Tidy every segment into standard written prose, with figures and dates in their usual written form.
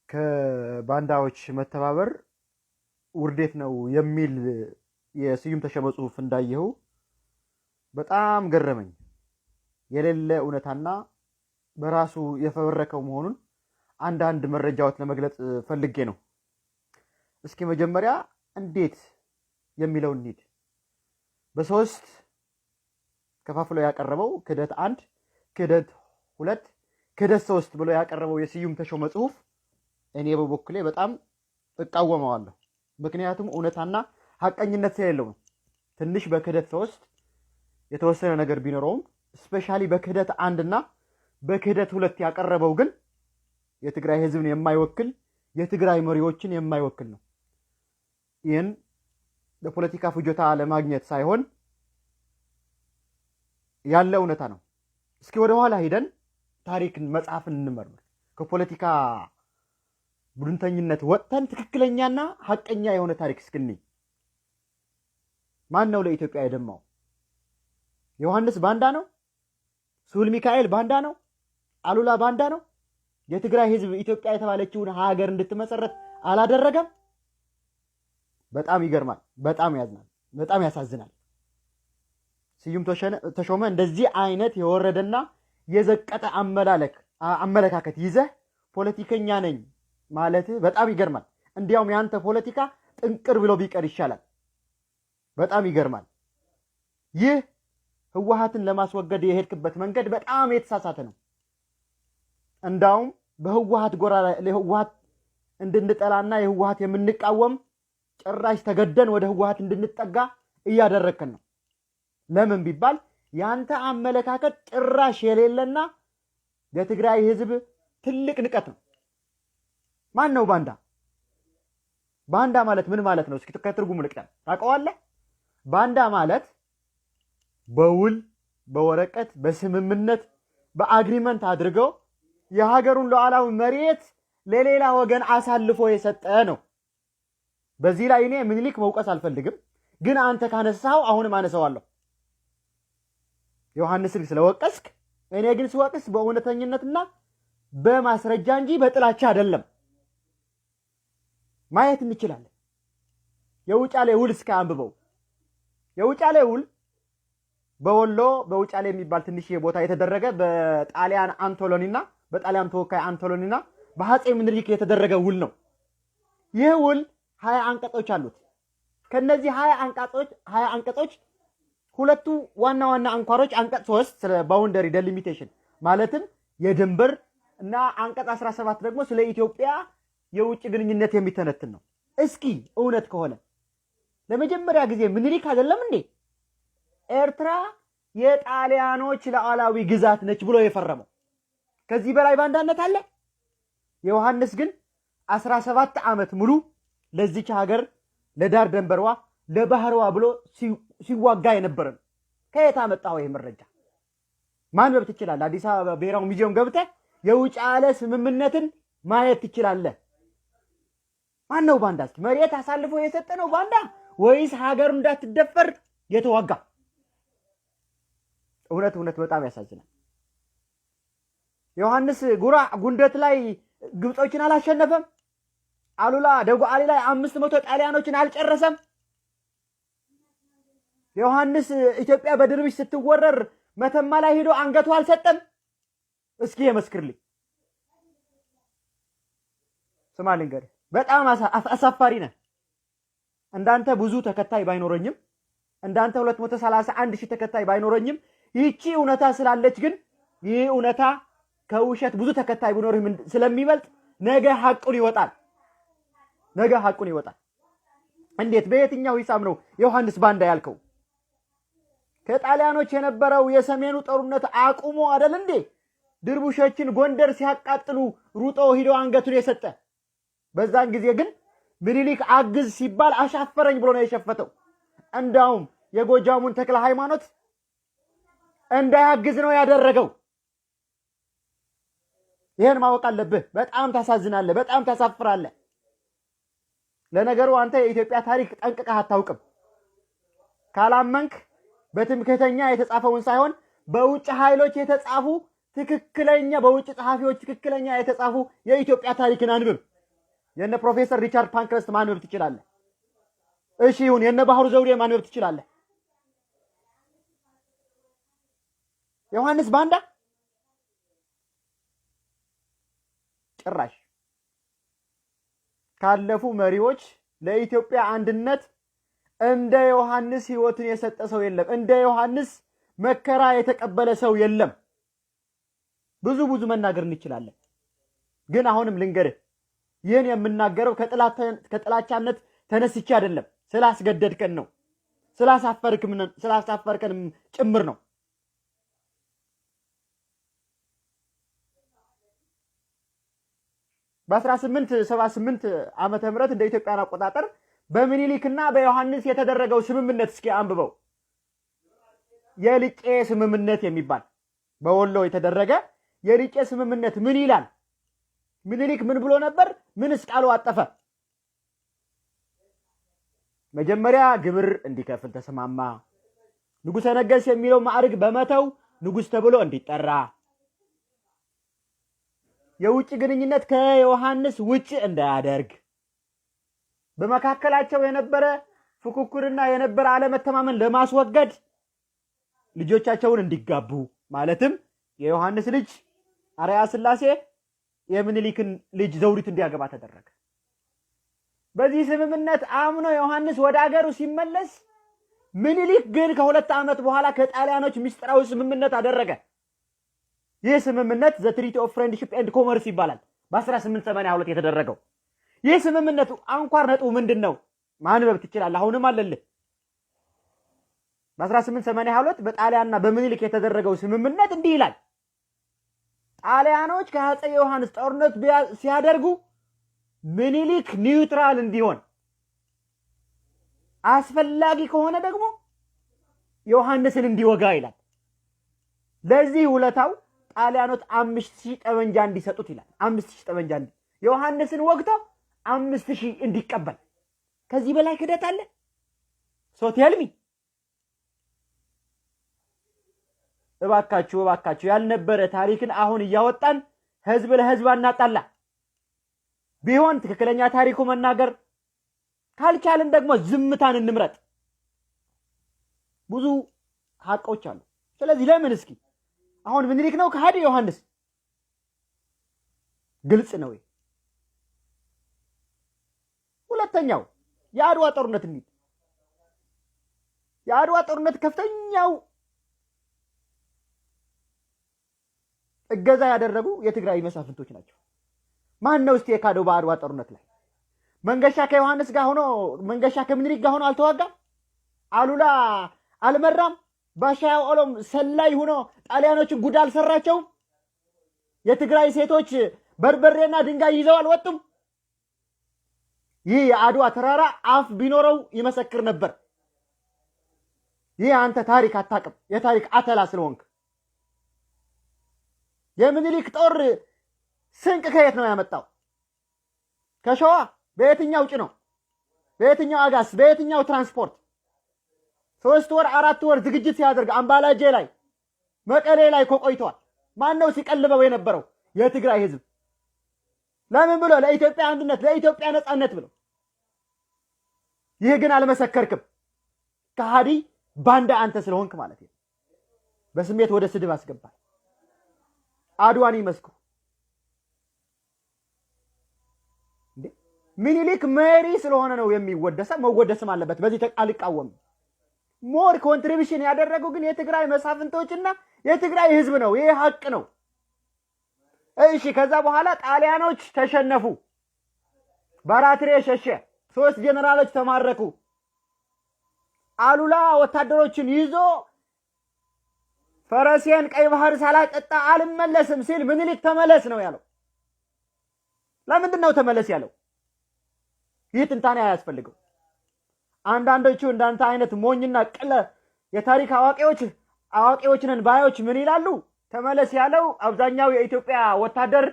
ከባንዳዎች መተባበር ውርደት ነው የሚል የስዩም ተሾመ ጽሁፍ እንዳየው በጣም ገረመኝ። የሌለ እውነታና በራሱ የፈበረከው መሆኑን አንዳንድ መረጃዎች ለመግለጽ ፈልጌ ነው። እስኪ መጀመሪያ እንዴት የሚለው እንሂድ። በሶስት ከፋፍሎ ያቀረበው ክህደት 1፣ ክህደት 2፣ ክህደት 3 ብሎ ያቀረበው የስዩም ተሾመ ጽሁፍ እኔ በበኩሌ በጣም እቃወመዋለሁ። ምክንያቱም እውነታና ሐቀኝነት ስለሌለው ነው። ትንሽ በክህደት 3 የተወሰነ ነገር ቢኖረውም ስፔሻሊ በክህደት 1 እና በክህደት 2 ያቀረበው ግን የትግራይ ህዝብን የማይወክል የትግራይ መሪዎችን የማይወክል ነው። ይህን ለፖለቲካ ፍጆታ ለማግኘት ሳይሆን ያለ እውነታ ነው። እስኪ ወደ ኋላ ሄደን ታሪክን መጽሐፍን እንመርምር። ከፖለቲካ ቡድንተኝነት ወጥተን ትክክለኛና ሐቀኛ የሆነ ታሪክ እስክንይ። ማን ነው ለኢትዮጵያ የደማው? ዮሐንስ ባንዳ ነው? ስሁል ሚካኤል ባንዳ ነው? አሉላ ባንዳ ነው? የትግራይ ህዝብ ኢትዮጵያ የተባለችውን ሀገር እንድትመሰረት አላደረገም? በጣም ይገርማል። በጣም ያዝናል። በጣም ያሳዝናል። ስዩም ተሾመ እንደዚህ አይነት የወረደና የዘቀጠ አመለካከት ይዘህ ፖለቲከኛ ነኝ ማለት በጣም ይገርማል። እንዲያውም ያንተ ፖለቲካ ጥንቅር ብሎ ቢቀር ይሻላል። በጣም ይገርማል። ይህ ህወሓትን ለማስወገድ የሄድክበት መንገድ በጣም የተሳሳተ ነው። እንዳውም በህወሓት ጎራ ላይ ለህወሓት እንድንጠላና የህወሓት የምንቃወም ጭራሽ ተገደን ወደ ህወሓት እንድንጠጋ እያደረከን ነው። ለምን ቢባል ያንተ አመለካከት ጭራሽ የሌለና የትግራይ ህዝብ ትልቅ ንቀት ነው። ማን ነው ባንዳ? ባንዳ ማለት ምን ማለት ነው? እስኪ ከትርጉሙ ልቅደም። ታውቀዋለህ? ባንዳ ማለት በውል በወረቀት በስምምነት በአግሪመንት አድርገው የሀገሩን ሉዓላዊ መሬት ለሌላ ወገን አሳልፎ የሰጠ ነው። በዚህ ላይ እኔ ምኒልክ መውቀስ አልፈልግም፣ ግን አንተ ካነሳው አሁንም አነሳዋለሁ። ዮሐንስን ስለወቀስክ እኔ ግን ስወቅስ በእውነተኝነትና በማስረጃ እንጂ በጥላቻ አይደለም። ማየት እንችላለን። የውጫሌ ውል እስከ አንብበው። የውጫሌ ውል በወሎ በውጫሌ የሚባል ትንሽ ቦታ የተደረገ በጣሊያን አንቶሎኒና በጣሊያን ተወካይ አንቶሎኒና በአፄ ምኒልክ የተደረገ ውል ነው። ይህ ውል 20 አንቀጾች አሉት። ከነዚህ 20 አንቀጾች ሁለቱ ዋና ዋና አንኳሮች አንቀጽ 3 ስለ ባውንደሪ ዴሊሚቴሽን ማለትም የድንበር እና አንቀጽ 17 ደግሞ ስለ ኢትዮጵያ የውጭ ግንኙነት የሚተነትን ነው። እስኪ እውነት ከሆነ ለመጀመሪያ ጊዜ ምኒልክ አይደለም እንዴ ኤርትራ የጣሊያኖች ሉዓላዊ ግዛት ነች ብሎ የፈረመው? ከዚህ በላይ ባንዳነት አለ? ዮሐንስ ግን 17 ዓመት ሙሉ ለዚች ሀገር ለዳር ደንበርዋ ለባህርዋ ብሎ ሲዋጋ የነበረ ነው። ከየት አመጣው ይሄ መረጃ? ማንበብ ትችላለህ። አዲስ አበባ ብሔራዊ ሙዚየም ገብተህ የውጫሌ ስምምነትን ማየት ትችላለህ። ማን ነው ባንዳ? እስኪ መሬት አሳልፎ የሰጠ ነው ባንዳ ወይስ ሀገር እንዳትደፈር የተዋጋ? እውነት በጣም ያሳዝናል። ዮሐንስ ጉንደት ላይ ግብጾችን አላሸነፈም? አሉላ ደጓሊ ላይ 500 ጣሊያኖችን አልጨረሰም? ዮሐንስ ኢትዮጵያ በድርብሽ ስትወረር መተማ ላይ ሄዶ አንገቱ አልሰጠም? እስኪ የመስክርልኝ። ስማ ልንገርህ፣ በጣም አሳፋሪ ነህ። እንዳንተ ብዙ ተከታይ ባይኖረኝም እንዳንተ 231 ሺህ ተከታይ ባይኖረኝም ይህቺ እውነታ ስላለች ግን ይህ እውነታ ከውሸት ብዙ ተከታይ ቢኖርህም ስለሚበልጥ ነገ ሐቁን ይወጣል። ነገ ሐቁን ይወጣል። እንዴት? በየትኛው ሂሳብ ነው ዮሐንስ ባንዳ ያልከው? ከጣሊያኖች የነበረው የሰሜኑ ጦርነት አቁሞ አይደል እንዴ ድርቡሾችን ጎንደር ሲያቃጥሉ ሩጦ ሂዶ አንገቱን የሰጠ? በዛን ጊዜ ግን ምኒልክ አግዝ ሲባል አሻፈረኝ ብሎ ነው የሸፈተው። እንዳውም የጎጃሙን ተክለ ሃይማኖት እንዳያግዝ ነው ያደረገው። ይሄን ማወቅ አለብህ። በጣም ታሳዝናለህ። በጣም ታሳፍራለህ። ለነገሩ አንተ የኢትዮጵያ ታሪክ ጠንቅቀህ አታውቅም። ካላመንክ በትምክህተኛ የተጻፈውን ሳይሆን በውጭ ኃይሎች የተጻፉ ትክክለኛ በውጭ ጸሐፊዎች ትክክለኛ የተጻፉ የኢትዮጵያ ታሪክን አንብብ። የነ ፕሮፌሰር ሪቻርድ ፓንክረስት ማንበብ ትችላለህ። እሺ ይሁን፣ የነ ባህሩ ዘውዴ ማንበብ ትችላለህ። ዮሐንስ ባንዳ ጭራሽ ካለፉ መሪዎች ለኢትዮጵያ አንድነት እንደ ዮሐንስ ህይወትን የሰጠ ሰው የለም። እንደ ዮሐንስ መከራ የተቀበለ ሰው የለም። ብዙ መናገር እንችላለን፣ ግን አሁንም ልንገርህ፣ ይህን የምናገረው ከጥላቻነት ተነስቼ አይደለም፣ ስላስገደድከን ነው፣ ስላሳፈርከንም ጭምር ነው። በ1878 ዓመተ ምህረት እንደ ኢትዮጵያን አቆጣጠር በምኒልክና በዮሐንስ የተደረገው ስምምነት እስኪ አንብበው። የልቄ ስምምነት የሚባል በወሎ የተደረገ የልቄ ስምምነት ምን ይላል? ምኒልክ ምን ብሎ ነበር? ምንስ ቃሉ አጠፈ? መጀመሪያ ግብር እንዲከፍል ተስማማ። ንጉሠ ነገሥት የሚለው ማዕረግ በመተው ንጉሥ ተብሎ እንዲጠራ፣ የውጭ ግንኙነት ከዮሐንስ ውጭ እንዳያደርግ፣ በመካከላቸው የነበረ ፉክክርና የነበረ አለመተማመን ለማስወገድ ልጆቻቸውን እንዲጋቡ ማለትም የዮሐንስ ልጅ አርአያ ሥላሴ የምኒልክን ልጅ ዘውዲት እንዲያገባ ተደረገ። በዚህ ስምምነት አምኖ ዮሐንስ ወደ አገሩ ሲመለስ ምኒልክ ግን ከ2 ዓመት በኋላ ከጣሊያኖች ምስጢራዊ ስምምነት አደረገ። ይህ ስምምነት ዘ ትሪቲ ኦፍ ፍሬንድሺፕ ኤንድ ኮመርስ ይባላል። በ1882 የተደረገው ይህ ስምምነቱ አንኳር ነጥቡ ምንድነው? ማንበብ ትችላለህ፣ አሁንም አለልህ። በ1882 በጣሊያንና በምኒልክ የተደረገው ስምምነት እንዲህ ይላል። ጣሊያኖች ከአፄ ዮሐንስ ጦርነት ሲያደርጉ ምኒልክ ኒውትራል እንዲሆን፣ አስፈላጊ ከሆነ ደግሞ ዮሐንስን እንዲወጋ ይላል። ለዚህ ውለታው ጣሊያኖች 5000 ጠመንጃ እንዲሰጡት ይላል። 5000 ጠመንጃ ዮሐንስን ወግተው 5000 እንዲቀበል። ከዚህ በላይ ክደት አለ? ሶቴልሚ እባካችሁ ያልነበረ ታሪክን አሁን እያወጣን ህዝብ ለህዝብ አናጣላ። ቢሆን ትክክለኛ ታሪኩ መናገር ካልቻልን ደግሞ ዝምታን እንምረጥ። ብዙ ሀቆች አሉ። ስለዚህ ለምን እስኪ አሁን ምኒልክ ነው ከሃዲ ዮሐንስ? ግልጽ ነው። ሁለተኛው የአድዋ ጦርነት እንዴ? የአድዋ ጦርነት ከፍተኛው እገዛ ያደረጉ የትግራይ መሳፍንቶች ናቸው። ማን ነው እስቲ የካደው በአድዋ ጦርነት ላይ? መንገሻ ከዮሐንስ ጋር ሆኖ መንገሻ ከምኒልክ ጋር ሆኖ አልተዋጋም? አሉላ አልመራም? ባሻው ኦሎም ሰላይ ሆኖ ጣሊያኖችን ጉድ አልሰራቸውም? የትግራይ ሴቶች በርበሬና ድንጋይ ይዘው አልወጡም? ይህ የአድዋ ተራራ አፍ ቢኖረው ይመሰክር ነበር። ይህ አንተ ታሪክ አታውቅም፣ የታሪክ አተላ ስለሆንክ። የምኒልክ ጦር ስንቅ ከየት ነው ያመጣው? ከሸዋ? በየትኛው ጭኖ? በየትኛው አጋስ? በየትኛው ትራንስፖርት? 3 ወር 4 ወር ዝግጅት ሲያደርግ አምባላጄ ላይ መቀሌ ላይ ቆይቷል። ማን ነው ሲቀልበው የነበረው? የትግራይ ህዝብ። ለምን ብሎ? ለኢትዮጵያ አንድነት፣ ለኢትዮጵያ ነጻነት ብሎ። ይህ ግን አልመሰከርክም። ከሃዲ ባንዳ አንተ ስለሆንክ ማለት ነው። በስሜት ወደ ስድብ አስገባል። አድዋን ይመስኩ እንዴ! ምኒልክ መሪ ስለሆነ ነው የሚወደሰው፣ መወደስም አለበት። በዚህ አልቃወምም። ሞር ኮንትሪቢሽን ያደረጉ ግን የትግራይ መሳፍንቶችና የትግራይ ህዝብ ነው። ይሄ ሀቅ ነው። እሺ፣ ከዛ በኋላ ጣሊያኖች ተሸነፉ። ባራትሬ ሸሸ። 3 ጀነራሎች ተማረኩ። አሉላ ወታደሮችን ይዞ ፈረሴን ቀይ ባህር ሳላጠጣ አልመለስም ሲል ምኒልክ ተመለስ ነው ያለው። ለምንድን ነው ተመለስ ያለው? ይህ ትንታኔ አያስፈልገው። አንዳንዶቹ እንዳንተ አይነት ሞኝና ቅለ የታሪክ አዋቂዎችንን ባዮች ምን ይላሉ? ተመለስ ያለው አብዛኛው የኢትዮጵያ ወታደር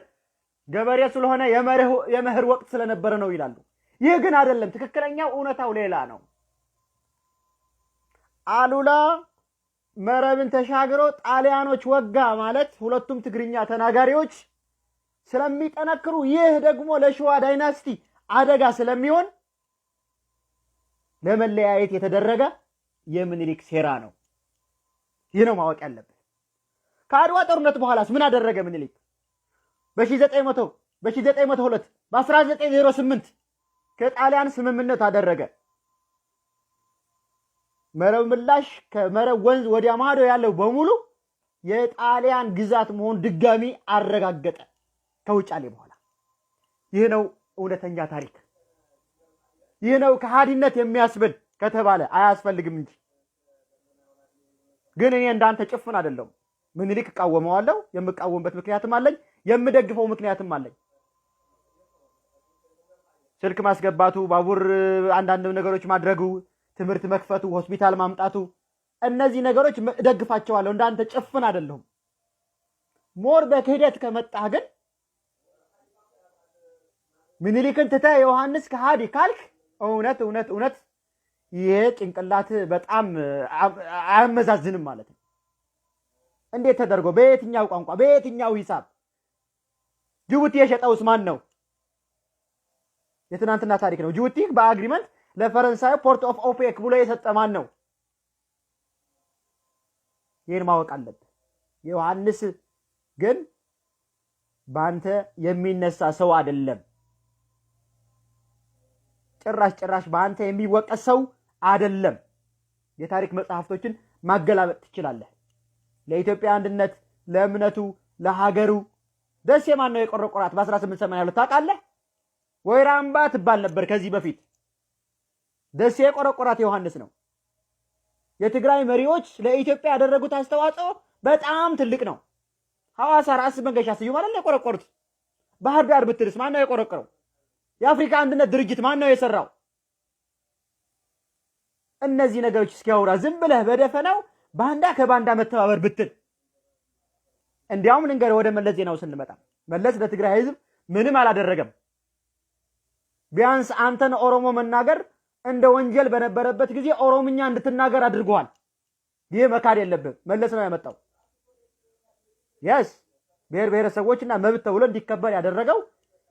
ገበሬ ስለሆነ የመኸር ወቅት ስለነበረ ነው ይላሉ። ይህ ግን አይደለም። ትክክለኛው እውነታው ሌላ ነው። አሉላ መረብን ተሻግሮ ጣሊያኖች ወጋ ማለት ሁለቱም ትግርኛ ተናጋሪዎች ስለሚጠነክሩ፣ ይህ ደግሞ ለሸዋ ዳይናስቲ አደጋ ስለሚሆን ለመለያየት የተደረገ የምኒልክ ሴራ ነው። ይህ ነው ማወቅ ያለበት። ከአድዋ ጦርነት በኋላስ ምን አደረገ ምኒልክ? በ1902 በ1908 ከጣሊያን ስምምነት አደረገ። መረብ ምላሽ ከመረብ ወንዝ ወዲያ ማዶ ያለው በሙሉ የጣሊያን ግዛት መሆን ድጋሚ አረጋገጠ ከውጫሌ በኋላ። ይህ ነው እውነተኛ ታሪክ። ይህ ነው ከሃዲነት የሚያስብል ከተባለ አያስፈልግም እንጂ። ግን እኔ እንዳንተ ጭፍን አይደለሁም። ምኒልክ እቃወመዋለሁ። የምቃወምበት ምክንያትም አለኝ፣ የምደግፈው ምክንያትም አለኝ። ስልክ ማስገባቱ፣ ባቡር አንዳንድ ነገሮች ማድረጉ፣ ትምህርት መክፈቱ፣ ሆስፒታል ማምጣቱ፣ እነዚህ ነገሮች እደግፋቸዋለሁ። እንዳንተ ጭፍን አይደለሁም። ሞር በክህደት ከመጣህ ግን ምኒልክን ትተህ ዮሐንስ ከሃዲ ካልክ እውነት ይሄ ጭንቅላት በጣም አያመዛዝንም ማለት ነው። እንዴት ተደርጎ በየትኛው ቋንቋ በየትኛው ሂሳብ? ጅቡቲ የሸጠውስ ማን ነው? የትናንትና ታሪክ ነው። ጅቡቲ በአግሪመንት ለፈረንሳይ ፖርት ኦፍ ኦፔክ ብሎ የሰጠ ማን ነው? ይሄን ማወቅ አለብህ። ዮሐንስ ግን ባንተ የሚነሳ ሰው አይደለም። ጭራሽ ባንተ የሚወቀስ ሰው አይደለም። የታሪክ መጽሐፍቶችን ማገላበጥ ትችላለህ። ለኢትዮጵያ አንድነት፣ ለእምነቱ፣ ለሀገሩ ደሴ ማን ነው የቆረቆራት? በ1882 ታውቃለህ? ወይራ አምባ ትባል ነበር ከዚህ በፊት። ደሴ የቆረቆራት ዮሐንስ ነው። የትግራይ መሪዎች ለኢትዮጵያ ያደረጉት አስተዋጽኦ በጣም ትልቅ ነው። ሐዋሳ ራስ መንገሻ ስዩም አይደል የቆረቆሩት? ባህር ዳር ብትልስ ማን ነው የቆረቆረው? የአፍሪካ አንድነት ድርጅት ማን ነው የሰራው? እነዚህ ነገሮች እስኪያወራ ዝም ብለህ በደፈናው ባንዳ ከባንዳ መተባበር ብትል። እንዲያውም ልንገርህ፣ ወደ መለስ ዜናው ስንመጣ መለስ ለትግራይ ህዝብ ምንም አላደረገም። ቢያንስ አንተን ኦሮሞ መናገር እንደ ወንጀል በነበረበት ጊዜ ኦሮምኛ እንድትናገር አድርገዋል። ይህ መካድ የለብህ። መለስ ነው ያመጣው። የስ ብሔር ብሔረሰቦችና መብት ተብሎ እንዲከበር ያደረገው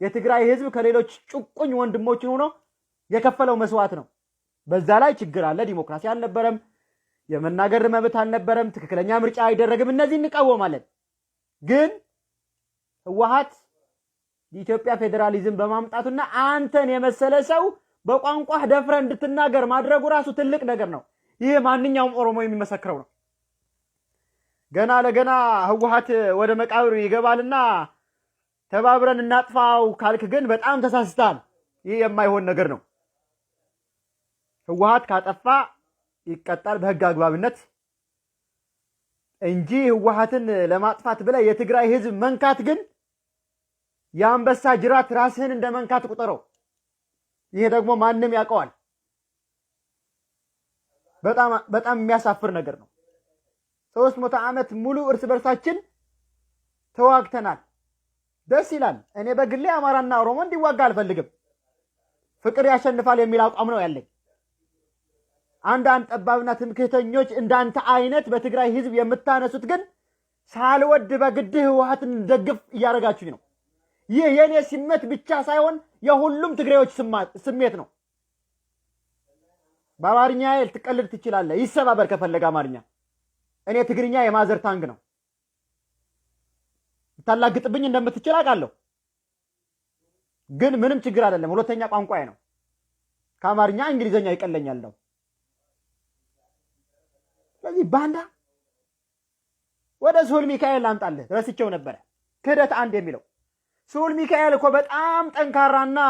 የትግራይ ህዝብ ከሌሎች ጭቁኝ ወንድሞችን ሆኖ የከፈለው መስዋዕት ነው። በዛ ላይ ችግር አለ። ዲሞክራሲ አልነበረም፣ የመናገር መብት አልነበረም፣ ትክክለኛ ምርጫ አይደረግም። እነዚህ እንቃወማለን። ግን ህወሓት የኢትዮጵያ ፌዴራሊዝም በማምጣቱና አንተን የመሰለ ሰው በቋንቋህ ደፍረ እንድትናገር ማድረጉ ራሱ ትልቅ ነገር ነው። ይህ ማንኛውም ኦሮሞ የሚመሰክረው ነው። ገና ለገና ህወሓት ወደ መቃብር ይገባልና ተባብረን እናጥፋው ካልክ ግን በጣም ተሳስተሃል። ይህ የማይሆን ነገር ነው። ህወሓት ካጠፋ ይቀጣል በህግ አግባብነት እንጂ ህወሓትን ለማጥፋት ብለህ የትግራይ ህዝብ መንካት ግን የአንበሳ ጅራት ራስህን እንደ መንካት ቁጠረው። ይሄ ደግሞ ማንም ያውቀዋል። በጣም የሚያሳፍር ነገር ነው። 300 ዓመት ሙሉ እርስ በርሳችን ተዋግተናል። ደስ ይላል። እኔ በግሌ አማራና ኦሮሞ እንዲዋጋ አልፈልግም። ፍቅር ያሸንፋል የሚል አቋም ነው ያለኝ። አንዳንድ ጠባብና ትምክህተኞች እንዳንተ አይነት በትግራይ ህዝብ የምታነሱት ግን ሳልወድ በግድህ ህወሓትን ደግፍ እያደረጋችሁኝ ነው። ይህ የኔ ስሜት ብቻ ሳይሆን የሁሉም ትግሬዎች ስሜት ነው። በአማርኛ ልትቀልድ ትችላለህ። ይሰባበር ከፈለገ አማርኛ። እኔ ትግርኛ የማዘር ታንግ ነው። ታላግጥብኝ እንደምትችል አውቃለሁ። ግን ምንም ችግር አይደለም። ሁለተኛ ቋንቋዬ ነው። ከአማርኛ እንግሊዘኛ ይቀለኛል ነው። ስለዚህ ባንዳ ወደ ስሁል ሚካኤል ላምጣልህ። ረስቼው ነበረ። ክህደት አንድ የሚለው ስሁል ሚካኤል እኮ በጣም ጠንካራና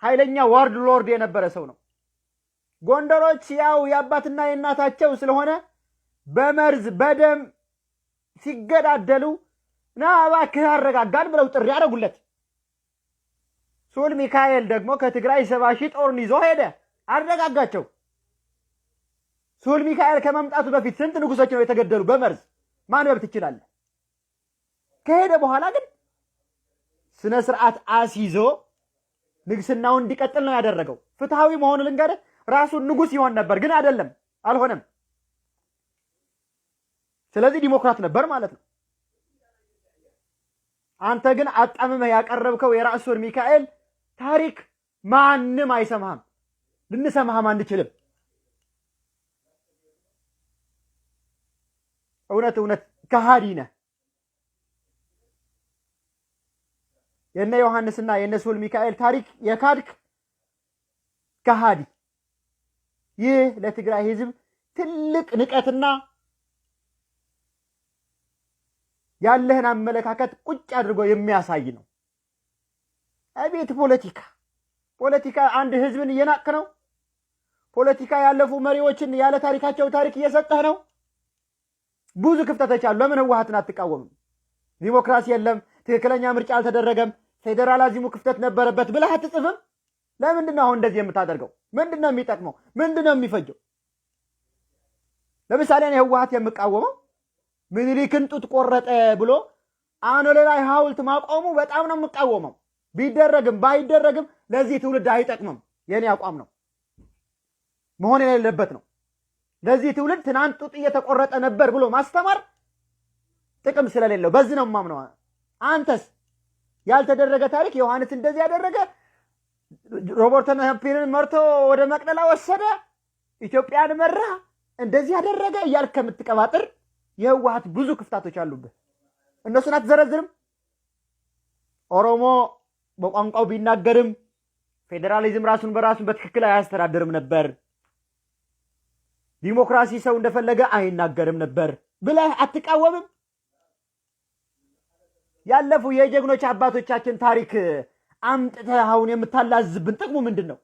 ኃይለኛ ዋርድ ሎርድ የነበረ ሰው ነው። ጎንደሮች ያው የአባትና የእናታቸው ስለሆነ በመርዝ በደም ሲገዳደሉ ና እባክህ አረጋጋን ብለው ጥሪ ያደረጉለት። ስሁል ሚካኤል ደግሞ ከትግራይ 70 ሺህ ጦርን ይዞ ሄደ፣ አረጋጋቸው። ስሁል ሚካኤል ከመምጣቱ በፊት ስንት ንጉሶች ነው የተገደሉ በመርዝ? ማንበብ ትችላለህ። ከሄደ በኋላ ግን ስነ ስርዓት አስይዞ ንግስናውን እንዲቀጥል ነው ያደረገው። ፍትሃዊ መሆኑ ልንገርህ፣ ራሱን ንጉስ ይሆን ነበር፣ ግን አይደለም፣ አልሆነም። ስለዚህ ዲሞክራት ነበር ማለት ነው። አንተ ግን አጣምመህ ያቀረብከው የራስ ስሁል ሚካኤል ታሪክ ማንም አይሰማህም፣ ልንሰማህም አንችልም። እውነት እውነት ከሃዲ ነህ። የነ ዮሐንስና የነ ስሁል ሚካኤል ታሪክ የካድክ ከሃዲ። ይህ ለትግራይ ህዝብ ትልቅ ንቀትና ያለህን አመለካከት ቁጭ አድርጎ የሚያሳይ ነው። አቤት ፖለቲካ አንድ ህዝብን እየናቅ ነው። ፖለቲካ ያለፉ መሪዎችን ያለ ታሪካቸው ታሪክ እየሰጠህ ነው። ብዙ ክፍተቶች አሉ። ለምን ህወሓትን አትቃወምም? ዲሞክራሲ የለም፣ ትክክለኛ ምርጫ አልተደረገም፣ ፌዴራሊዝሙ ክፍተት ነበረበት ብለህ አትጽፍም? ለምንድን ነው አሁን እንደዚህ የምታደርገው? ምንድን ነው የሚጠቅመው? ምንድን ነው የሚፈጀው? ለምሳሌ እኔ ህወሓት የምቃወመው ምኒልክን ጡት ቆረጠ ብሎ አኖሌ ላይ ሐውልት ማቆሙ በጣም ነው የምቃወመው። ቢደረግም ባይደረግም ለዚህ ትውልድ አይጠቅምም። የኔ አቋም ነው፣ መሆን የሌለበት ነው። ለዚህ ትውልድ ትናንት ጡት እየተቆረጠ ነበር ብሎ ማስተማር ጥቅም ስለሌለው በዚህ ነው የማምነው። አንተስ ያልተደረገ ታሪክ ዮሐንስ እንደዚህ ያደረገ፣ ሮበርት ነፒርን መርቶ ወደ መቅደላ ወሰደ፣ ኢትዮጵያን መራ፣ እንደዚህ ያደረገ እያልክ ከምትቀባጥር የህወሓት ብዙ ክፍተቶች አሉብህ። እነሱን አትዘረዝርም? ኦሮሞ በቋንቋው ቢናገርም ፌዴራሊዝም ራሱን በራሱን በትክክል አያስተዳድርም ነበር፣ ዲሞክራሲ ሰው እንደፈለገ አይናገርም ነበር ብለህ አትቃወምም? ያለፉ የጀግኖች አባቶቻችን ታሪክ አምጥተህ አሁን የምታላዝብን ጥቅሙ ምንድን ነው?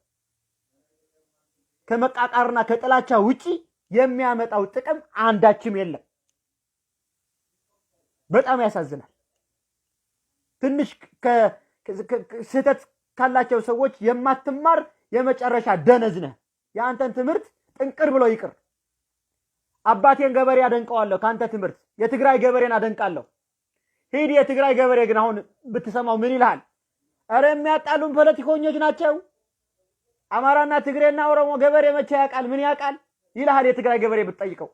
ከመቃቃርና ከጥላቻ ውጪ የሚያመጣው ጥቅም አንዳችም የለም። በጣም ያሳዝናል። ትንሽ ስህተት ካላቸው ሰዎች የማትማር የመጨረሻ ደነዝ ነህ። የአንተን ትምህርት ጥንቅር ብሎ ይቅር። አባቴን ገበሬ አደንቀዋለሁ፣ ካንተ ትምህርት የትግራይ ገበሬን አደንቃለሁ። ሂድ። የትግራይ ገበሬ ግን አሁን ብትሰማው ምን ይልሃል? አረ የሚያጣሉን ፖለቲከኞች ናቸው። አማራና ትግሬና ኦሮሞ ገበሬ መቼ ያውቃል? ምን ያውቃል ይልሃል። የትግራይ ገበሬ ብትጠይቀው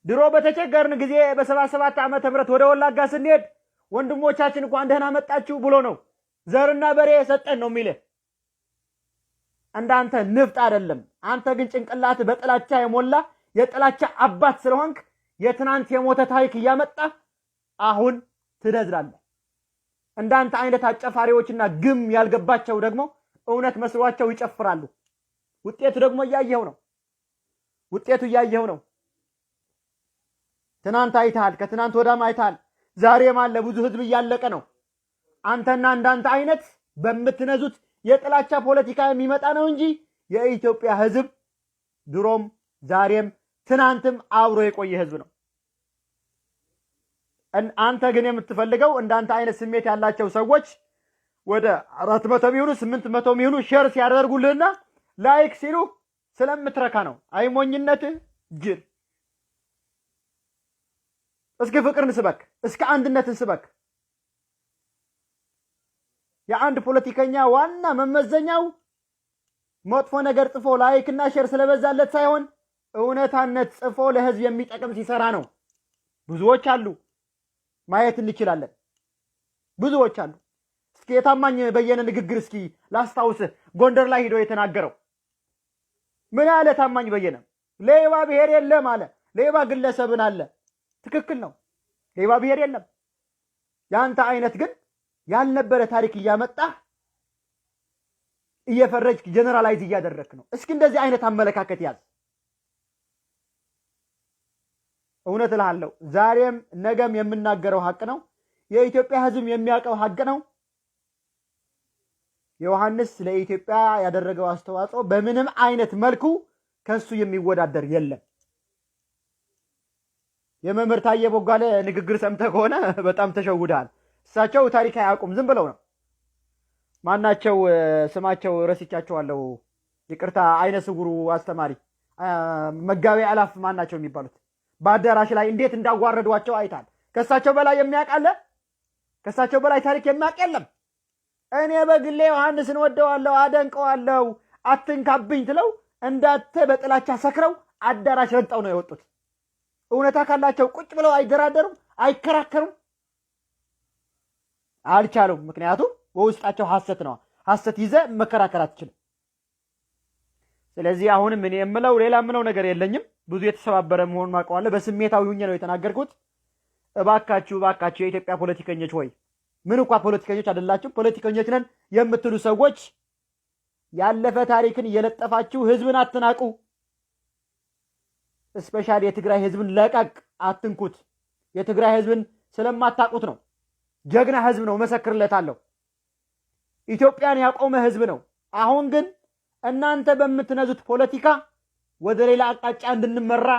ድሮ በተቸገርን ጊዜ በ77 ዓመተ ምህረት ወደ ወላጋ ስንሄድ ወንድሞቻችን እንኳን ደህና መጣችሁ ብሎ ነው ዘርና በሬ የሰጠን ነው የሚልህ። እንዳንተ ንፍጥ አይደለም። አንተ ግን ጭንቅላት በጥላቻ የሞላ የጥላቻ አባት ስለሆንክ የትናንት የሞተ ታሪክ እያመጣ አሁን ትደዝላለህ። እንዳንተ አይነት አጨፋሪዎችና ግም ያልገባቸው ደግሞ እውነት መስሏቸው ይጨፍራሉ። ውጤቱ ደግሞ እያየኸው ነው። ትናንት አይተሃል፣ ከትናንት ወዳም አይተሃል። ዛሬም አለ ብዙ ህዝብ እያለቀ ነው። አንተና እንዳንተ አይነት በምትነዙት የጥላቻ ፖለቲካ የሚመጣ ነው እንጂ የኢትዮጵያ ህዝብ ድሮም ዛሬም ትናንትም አብሮ የቆየ ህዝብ ነው። አንተ ግን የምትፈልገው እንዳንተ አይነት ስሜት ያላቸው ሰዎች ወደ 400 ሚሆኑ 800 ሚሆኑ ሼር ሲያደርጉልህና ላይክ ሲሉ ስለምትረካ ነው። አይሞኝነትህ ጅል። እስኪ ፍቅርን ስበክ፣ እስኪ አንድነትን ስበክ። የአንድ ፖለቲከኛ ዋና መመዘኛው መጥፎ ነገር ጽፎ ላይክና ሼር ስለበዛለት ሳይሆን እውነታነት ጽፎ ለህዝብ የሚጠቅም ሲሰራ ነው። ብዙዎች አሉ፣ ማየት እንችላለን። ብዙዎች አሉ። እስኪ የታማኝ በየነ ንግግር እስኪ ላስታውስህ። ጎንደር ላይ ሄዶ የተናገረው ምን አለ? ታማኝ በየነ ሌባ ብሔር የለም አለ። ሌባ ግለሰብን አለ። ትክክል ነው። ሌባ ብሔር የለም። ያንተ አይነት ግን ያልነበረ ታሪክ እያመጣህ እየፈረጅክ ጀነራላይዝ እያደረክ ነው። እስኪ እንደዚህ አይነት አመለካከት ያዝ። እውነት እልሃለሁ፣ ዛሬም ነገም የምናገረው ሀቅ ነው። የኢትዮጵያ ህዝብ የሚያውቀው ሀቅ ነው። ዮሐንስ ለኢትዮጵያ ያደረገው አስተዋጽኦ በምንም አይነት መልኩ ከሱ የሚወዳደር የለም። የመምህር ታዬ ቦጋለ ንግግር ሰምተህ ከሆነ በጣም ተሸውደሃል። እሳቸው ታሪክ አያውቁም፣ ዝም ብለው ነው። ማናቸው ስማቸው ረስቻቸዋለሁ፣ ይቅርታ። አይነ ስውሩ አስተማሪ መጋቤ አላፍ ማናቸው የሚባሉት በአዳራሽ ላይ እንዴት እንዳዋረዷቸው አይታል። ከእሳቸው በላይ የሚያውቅ አለ? ከእሳቸው በላይ ታሪክ የሚያውቅ የለም። እኔ በግሌ ዮሐንስን ወደዋለሁ፣ አደንቀዋለሁ፣ አትንካብኝ ትለው እንዳተ በጥላቻ ሰክረው አዳራሽ ረግጠው ነው የወጡት። እውነታ ካላቸው ቁጭ ብለው አይደራደሩም፣ አይከራከሩም። አልቻሉም። ምክንያቱም በውስጣቸው ሐሰት ነው። ሐሰት ይዘ መከራከር አትችልም። ስለዚህ አሁንም እኔ የምለው ሌላ የምለው ነገር የለኝም። ብዙ የተሰባበረ መሆኑን ማውቀዋለሁ። በስሜታዊ ሆኜ ነው የተናገርኩት። እባካችሁ የኢትዮጵያ ፖለቲከኞች ሆይ ምን እንኳን ፖለቲከኞች አይደላችሁ፣ ፖለቲከኞች ነን የምትሉ ሰዎች ያለፈ ታሪክን እየለጠፋችሁ ህዝብን አትናቁ። ስፔሻሊ የትግራይ ህዝብን ለቀቅ አትንኩት። የትግራይ ህዝብን ስለማታቁት ነው። ጀግና ህዝብ ነው፣ መሰክርለታለሁ። ኢትዮጵያን ያቆመ ህዝብ ነው። አሁን ግን እናንተ በምትነዙት ፖለቲካ ወደ ሌላ አቅጣጫ እንድንመራ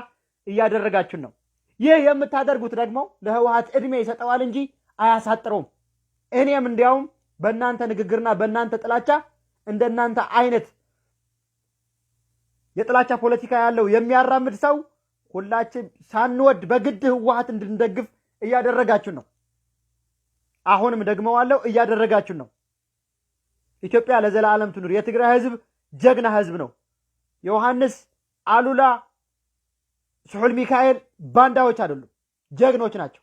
እያደረጋችሁ ነው። ይህ የምታደርጉት ደግሞ ለህወሓት እድሜ ይሰጠዋል እንጂ አያሳጥረውም። እኔም እንዲያውም በእናንተ ንግግርና በእናንተ ጥላቻ እንደናንተ አይነት የጥላቻ ፖለቲካ ያለው የሚያራምድ ሰው ሁላችን ሳንወድ በግድ ህወሓት እንድንደግፍ እያደረጋችሁ ነው። አሁንም ደግመዋለሁ፣ እያደረጋችሁ ነው። ኢትዮጵያ ለዘላለም ትኑር። የትግራይ ህዝብ ጀግና ህዝብ ነው። ዮሐንስ፣ አሉላ፣ ስሑል ሚካኤል ባንዳዎች አይደሉም፣ ጀግኖች ናቸው።